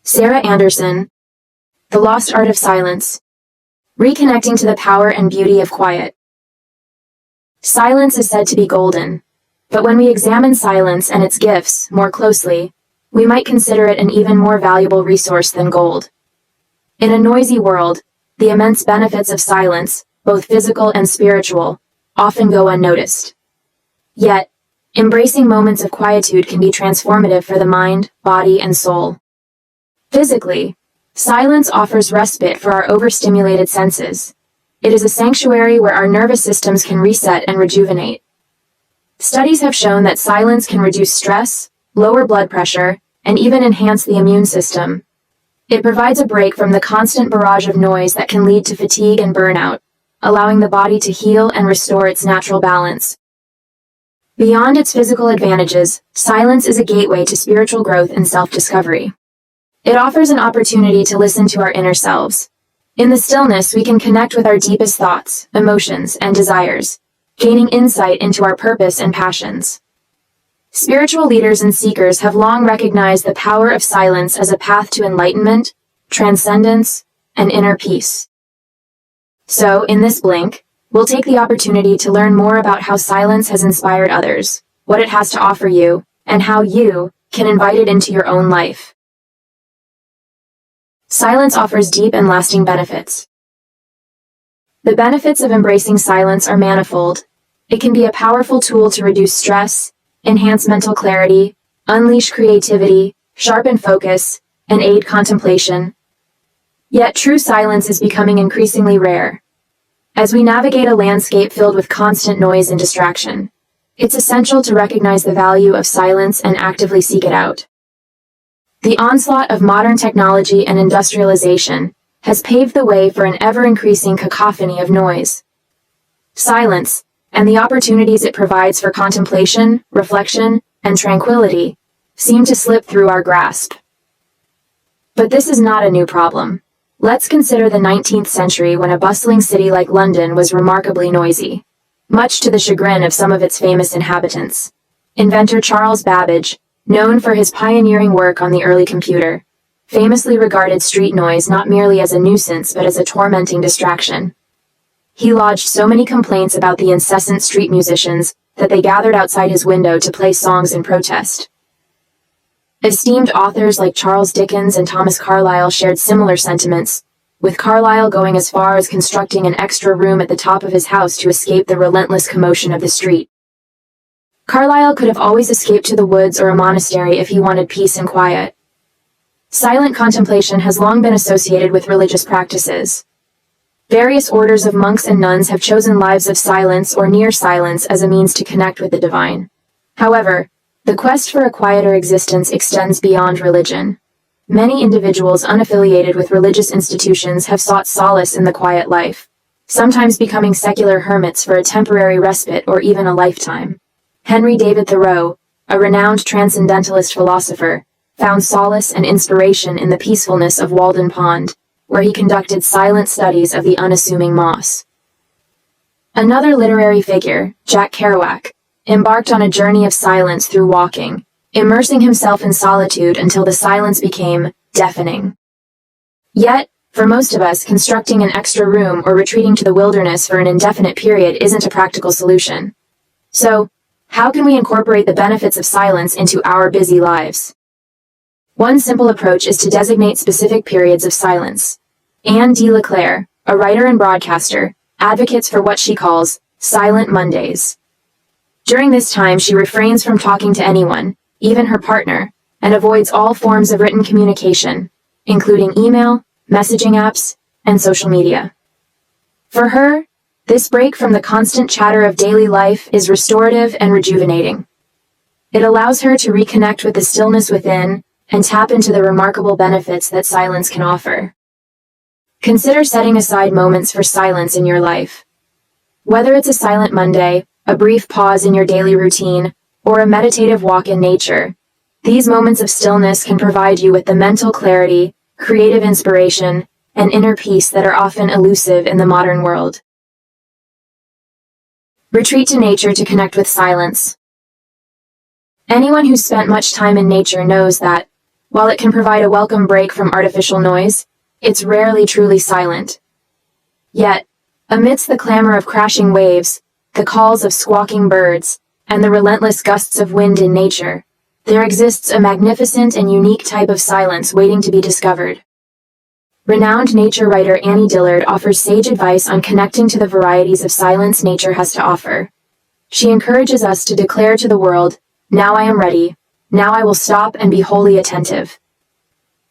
Sarah Anderson, The Lost Art of Silence, Reconnecting to the Power and Beauty of Quiet. Silence is said to be golden, but when we examine silence and its gifts more closely, we might consider it an even more valuable resource than gold. In a noisy world, the immense benefits of silence, both physical and spiritual, often go unnoticed. Yet, embracing moments of quietude can be transformative for the mind, body, and soul. Physically, silence offers respite for our overstimulated senses. It is a sanctuary where our nervous systems can reset and rejuvenate. Studies have shown that silence can reduce stress, lower blood pressure, and even enhance the immune system. It provides a break from the constant barrage of noise that can lead to fatigue and burnout, allowing the body to heal and restore its natural balance. Beyond its physical advantages, silence is a gateway to spiritual growth and self-discovery. It offers an opportunity to listen to our inner selves. In the stillness, we can connect with our deepest thoughts, emotions, and desires, gaining insight into our purpose and passions. Spiritual leaders and seekers have long recognized the power of silence as a path to enlightenment, transcendence, and inner peace. So, in this blink, we'll take the opportunity to learn more about how silence has inspired others, what it has to offer you, and how you can invite it into your own life. Silence offers deep and lasting benefits. The benefits of embracing silence are manifold. It can be a powerful tool to reduce stress, enhance mental clarity, unleash creativity, sharpen focus, and aid contemplation. Yet true silence is becoming increasingly rare. As we navigate a landscape filled with constant noise and distraction, it's essential to recognize the value of silence and actively seek it out. The onslaught of modern technology and industrialization has paved the way for an ever-increasing cacophony of noise. Silence, and the opportunities it provides for contemplation, reflection, and tranquility, seem to slip through our grasp. But this is not a new problem. Let's consider the 19th century when a bustling city like London was remarkably noisy, much to the chagrin of some of its famous inhabitants. Inventor Charles Babbage, known for his pioneering work on the early computer, famously regarded street noise not merely as a nuisance but as a tormenting distraction. He lodged so many complaints about the incessant street musicians that they gathered outside his window to play songs in protest. Esteemed authors like Charles Dickens and Thomas Carlyle shared similar sentiments, with Carlyle going as far as constructing an extra room at the top of his house to escape the relentless commotion of the street. Carlyle could have always escaped to the woods or a monastery if he wanted peace and quiet. Silent contemplation has long been associated with religious practices. Various orders of monks and nuns have chosen lives of silence or near silence as a means to connect with the divine. However, the quest for a quieter existence extends beyond religion. Many individuals unaffiliated with religious institutions have sought solace in the quiet life, sometimes becoming secular hermits for a temporary respite or even a lifetime. Henry David Thoreau, a renowned transcendentalist philosopher, found solace and inspiration in the peacefulness of Walden Pond, where he conducted silent studies of the unassuming moss. Another literary figure, Jack Kerouac, embarked on a journey of silence through walking, immersing himself in solitude until the silence became deafening. Yet, for most of us, constructing an extra room or retreating to the wilderness for an indefinite period isn't a practical solution. So, how can we incorporate the benefits of silence into our busy lives? One simple approach is to designate specific periods of silence. Anne D. LeClaire, a writer and broadcaster, advocates for what she calls Silent Mondays. During this time, she refrains from talking to anyone, even her partner, and avoids all forms of written communication, including email, messaging apps, and social media. For her, this break from the constant chatter of daily life is restorative and rejuvenating. It allows her to reconnect with the stillness within and tap into the remarkable benefits that silence can offer. Consider setting aside moments for silence in your life. Whether it's a silent Monday, a brief pause in your daily routine, or a meditative walk in nature, these moments of stillness can provide you with the mental clarity, creative inspiration, and inner peace that are often elusive in the modern world. Retreat to nature to connect with silence. Anyone who's spent much time in nature knows that, While it can provide a welcome break from artificial noise, it's rarely truly silent. Yet, amidst the clamor of crashing waves, the calls of squawking birds, and the relentless gusts of wind in nature, there exists a magnificent and unique type of silence waiting to be discovered. Renowned nature writer Annie Dillard offers sage advice on connecting to the varieties of silence nature has to offer. She encourages us to declare to the world, "Now I am ready. Now I will stop and be wholly attentive."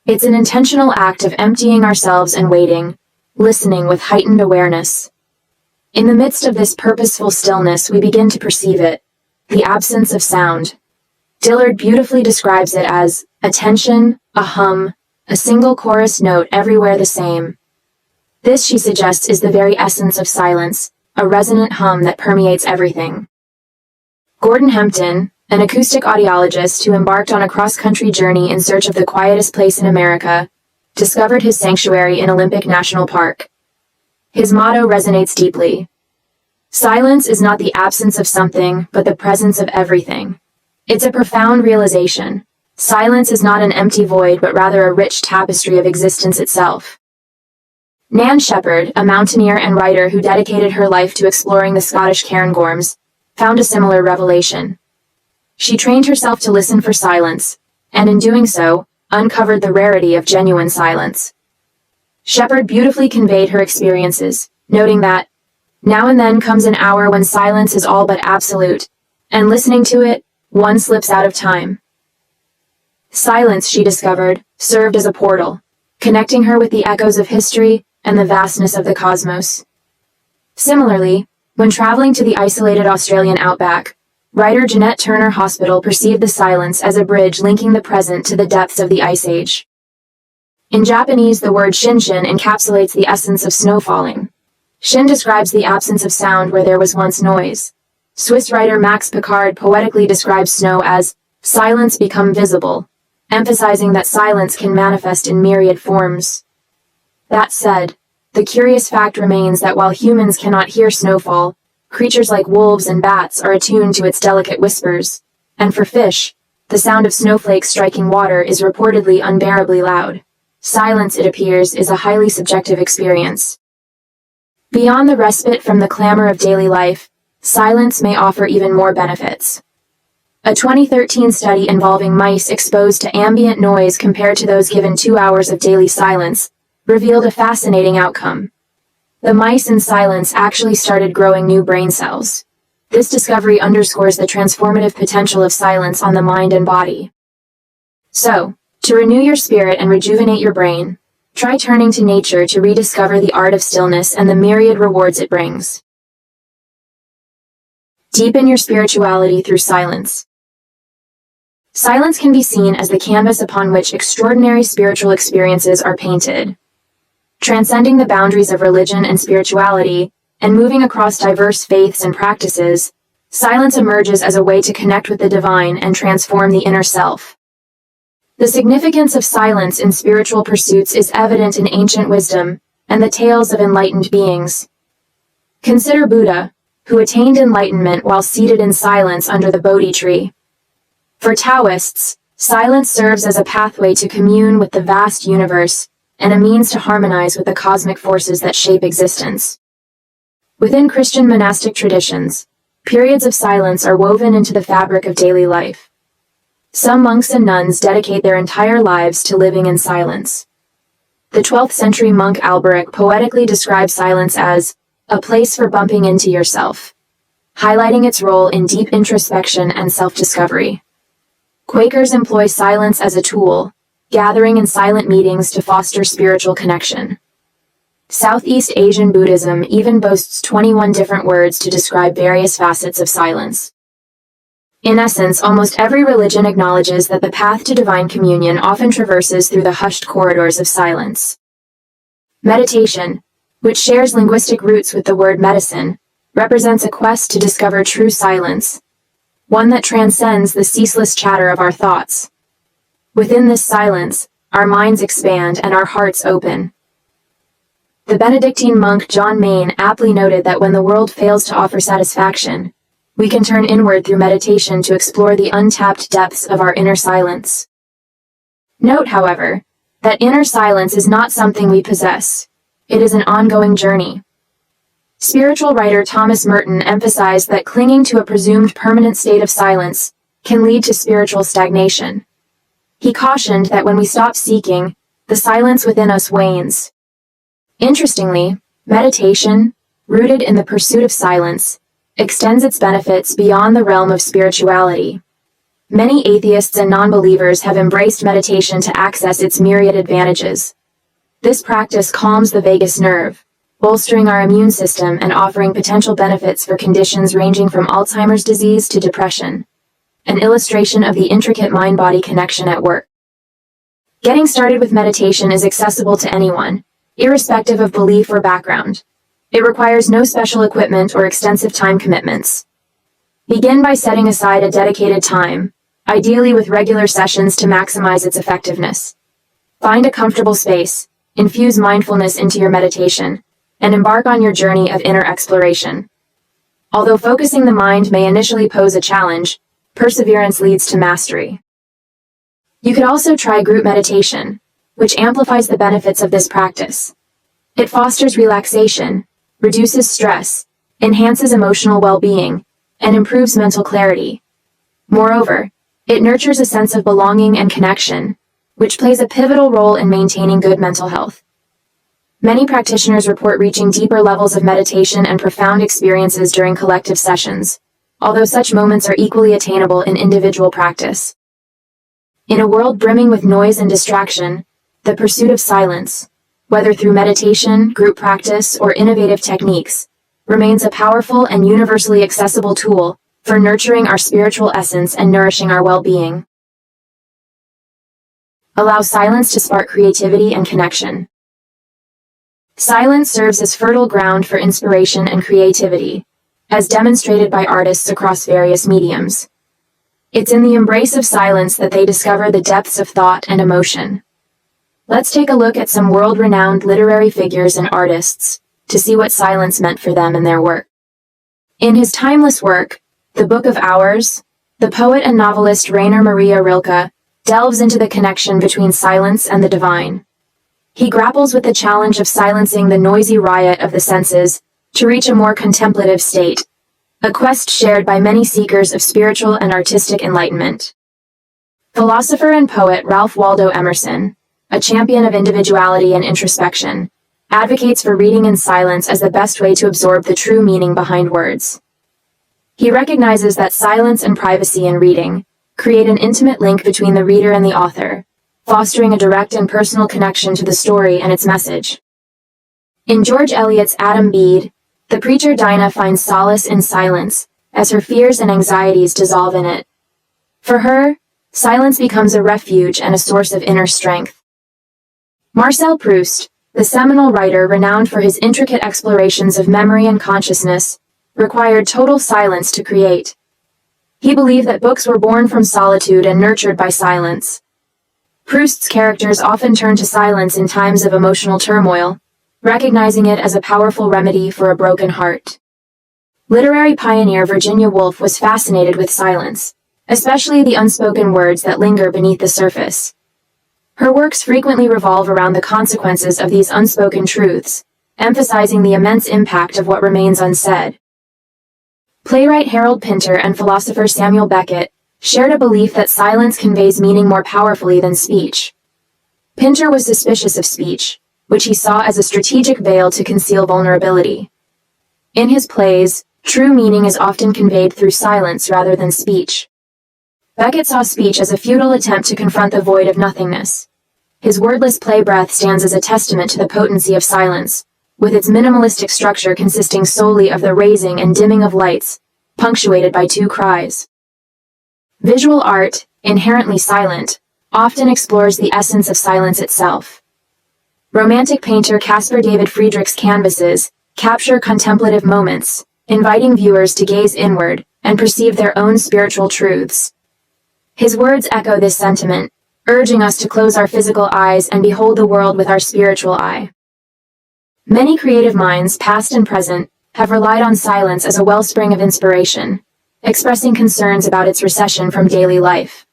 It's an intentional act of emptying ourselves and waiting, listening with heightened awareness. In the midst of this purposeful stillness, we begin to perceive it, the absence of sound. Dillard beautifully describes it as a tension, a hum, a single chorus note everywhere the same. This, she suggests, is the very essence of silence, a resonant hum that permeates everything. Gordon Hempton, an acoustic audiologist who embarked on a cross-country journey in search of the quietest place in America, discovered his sanctuary in Olympic National Park. His motto resonates deeply. Silence is not the absence of something, but the presence of everything. It's a profound realization. Silence is not an empty void, but rather a rich tapestry of existence itself. Nan Shepherd, a mountaineer and writer who dedicated her life to exploring the Scottish cairngorms, found a similar revelation. She trained herself to listen for silence, and in doing so, uncovered the rarity of genuine silence. Shepherd beautifully conveyed her experiences, noting that, now and then comes an hour when silence is all but absolute, and listening to it, one slips out of time. Silence, she discovered, served as a portal, connecting her with the echoes of history and the vastness of the cosmos. Similarly, when traveling to the isolated Australian outback, writer Jeanette Turner Hospital perceived the silence as a bridge linking the present to the depths of the Ice Age. In Japanese, the word shinshin encapsulates the essence of snow falling. Shin describes the absence of sound where there was once noise. Swiss writer Max Picard poetically describes snow as silence become visible, emphasizing that silence can manifest in myriad forms. That said, the curious fact remains that while humans cannot hear snowfall, creatures like wolves and bats are attuned to its delicate whispers, and for fish, the sound of snowflakes striking water is reportedly unbearably loud. Silence, it appears, is a highly subjective experience. Beyond the respite from the clamor of daily life, silence may offer even more benefits. A 2013 study involving mice exposed to ambient noise compared to those given 2 hours of daily silence revealed a fascinating outcome. The mice in silence actually started growing new brain cells. This discovery underscores the transformative potential of silence on the mind and body. So, to renew your spirit and rejuvenate your brain, try turning to nature to rediscover the art of stillness and the myriad rewards it brings. Deepen your spirituality through silence. Silence can be seen as the canvas upon which extraordinary spiritual experiences are painted. Transcending the boundaries of religion and spirituality, and moving across diverse faiths and practices, silence emerges as a way to connect with the divine and transform the inner self. The significance of silence in spiritual pursuits is evident in ancient wisdom and the tales of enlightened beings. Consider Buddha, who attained enlightenment while seated in silence under the Bodhi tree. For Taoists, silence serves as a pathway to commune with the vast universe and a means to harmonize with the cosmic forces that shape existence. Within Christian monastic traditions, periods of silence are woven into the fabric of daily life. Some monks and nuns dedicate their entire lives to living in silence. The 12th century monk Alberic poetically describes silence as a place for bumping into yourself, highlighting its role in deep introspection and self-discovery. Quakers employ silence as a tool, gathering in silent meetings to foster spiritual connection. Southeast Asian Buddhism even boasts 21 different words to describe various facets of silence. In essence, almost every religion acknowledges that the path to divine communion often traverses through the hushed corridors of silence. Meditation, which shares linguistic roots with the word medicine, represents a quest to discover true silence, one that transcends the ceaseless chatter of our thoughts. Within this silence, our minds expand and our hearts open. The Benedictine monk John Maine aptly noted that when the world fails to offer satisfaction, we can turn inward through meditation to explore the untapped depths of our inner silence. Note, however, that inner silence is not something we possess. It is an ongoing journey. Spiritual writer Thomas Merton emphasized that clinging to a presumed permanent state of silence can lead to spiritual stagnation. He cautioned that when we stop seeking, the silence within us wanes. Interestingly, meditation, rooted in the pursuit of silence, extends its benefits beyond the realm of spirituality. Many atheists and non-believers have embraced meditation to access its myriad advantages. This practice calms the vagus nerve, bolstering our immune system and offering potential benefits for conditions ranging from Alzheimer's disease to depression, an illustration of the intricate mind-body connection at work. Getting started with meditation is accessible to anyone, irrespective of belief or background. It requires no special equipment or extensive time commitments. Begin by setting aside a dedicated time, ideally with regular sessions to maximize its effectiveness. Find a comfortable space, infuse mindfulness into your meditation, and embark on your journey of inner exploration. Although focusing the mind may initially pose a challenge, perseverance leads to mastery. You could also try group meditation, which amplifies the benefits of this practice. It fosters relaxation, reduces stress, enhances emotional well-being, and improves mental clarity. Moreover, it nurtures a sense of belonging and connection, which plays a pivotal role in maintaining good mental health. Many practitioners report reaching deeper levels of meditation and profound experiences during collective sessions, although such moments are equally attainable in individual practice. In a world brimming with noise and distraction, the pursuit of silence, whether through meditation, group practice, or innovative techniques, remains a powerful and universally accessible tool for nurturing our spiritual essence and nourishing our well-being. Allow silence to spark creativity and connection. Silence serves as fertile ground for inspiration and creativity, as demonstrated by artists across various mediums. It's in the embrace of silence that they discover the depths of thought and emotion. Let's take a look at some world-renowned literary figures and artists to see what silence meant for them in their work. In his timeless work, The Book of Hours, the poet and novelist Rainer Maria Rilke delves into the connection between silence and the divine. He grapples with the challenge of silencing the noisy riot of the senses to reach a more contemplative state, a quest shared by many seekers of spiritual and artistic enlightenment. Philosopher and poet Ralph Waldo Emerson, a champion of individuality and introspection, advocates for reading in silence as the best way to absorb the true meaning behind words. He recognizes that silence and privacy in reading create an intimate link between the reader and the author, fostering a direct and personal connection to the story and its message. In George Eliot's Adam Bede, the preacher Dinah finds solace in silence as her fears and anxieties dissolve in it. For her, silence becomes a refuge and a source of inner strength. Marcel Proust, the seminal writer renowned for his intricate explorations of memory and consciousness, required total silence to create. He believed that books were born from solitude and nurtured by silence. Proust's characters often turn to silence in times of emotional turmoil, recognizing it as a powerful remedy for a broken heart. Literary pioneer Virginia Woolf was fascinated with silence, especially the unspoken words that linger beneath the surface. Her works frequently revolve around the consequences of these unspoken truths, emphasizing the immense impact of what remains unsaid. Playwright Harold Pinter and philosopher Samuel Beckett shared a belief that silence conveys meaning more powerfully than speech. Pinter was suspicious of speech, which he saw as a strategic veil to conceal vulnerability. In his plays, true meaning is often conveyed through silence rather than speech. Beckett saw speech as a futile attempt to confront the void of nothingness. His wordless play Breath stands as a testament to the potency of silence, with its minimalistic structure consisting solely of the raising and dimming of lights, punctuated by two cries. Visual art, inherently silent, often explores the essence of silence itself. Romantic painter Caspar David Friedrich's canvases capture contemplative moments, inviting viewers to gaze inward and perceive their own spiritual truths. His words echo this sentiment, urging us to close our physical eyes and behold the world with our spiritual eye. Many creative minds, past and present, have relied on silence as a wellspring of inspiration, expressing concerns about its recession from daily life.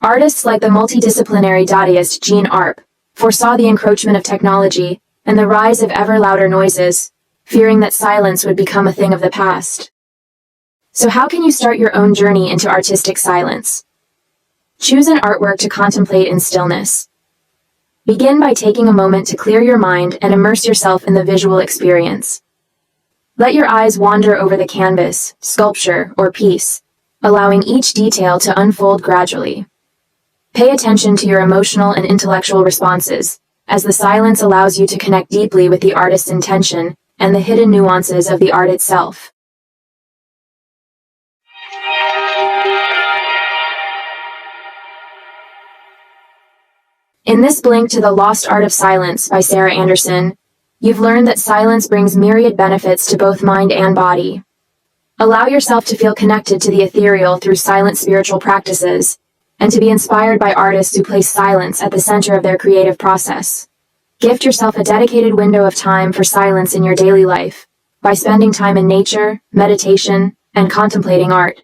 Artists like the multidisciplinary Dadaist Jean Arp foresaw the encroachment of technology and the rise of ever louder noises, fearing that silence would become a thing of the past. So how can you start your own journey into artistic silence? Choose an artwork to contemplate in stillness. Begin by taking a moment to clear your mind and immerse yourself in the visual experience. Let your eyes wander over the canvas, sculpture, or piece, allowing each detail to unfold gradually. Pay attention to your emotional and intellectual responses, as the silence allows you to connect deeply with the artist's intention and the hidden nuances of the art itself. In this Blink to the Lost Art of Silence by Sarah Anderson, you've learned that silence brings myriad benefits to both mind and body. Allow yourself to feel connected to the ethereal through silent spiritual practices, and to be inspired by artists who place silence at the center of their creative process. Gift yourself a dedicated window of time for silence in your daily life by spending time in nature, meditation, and contemplating art.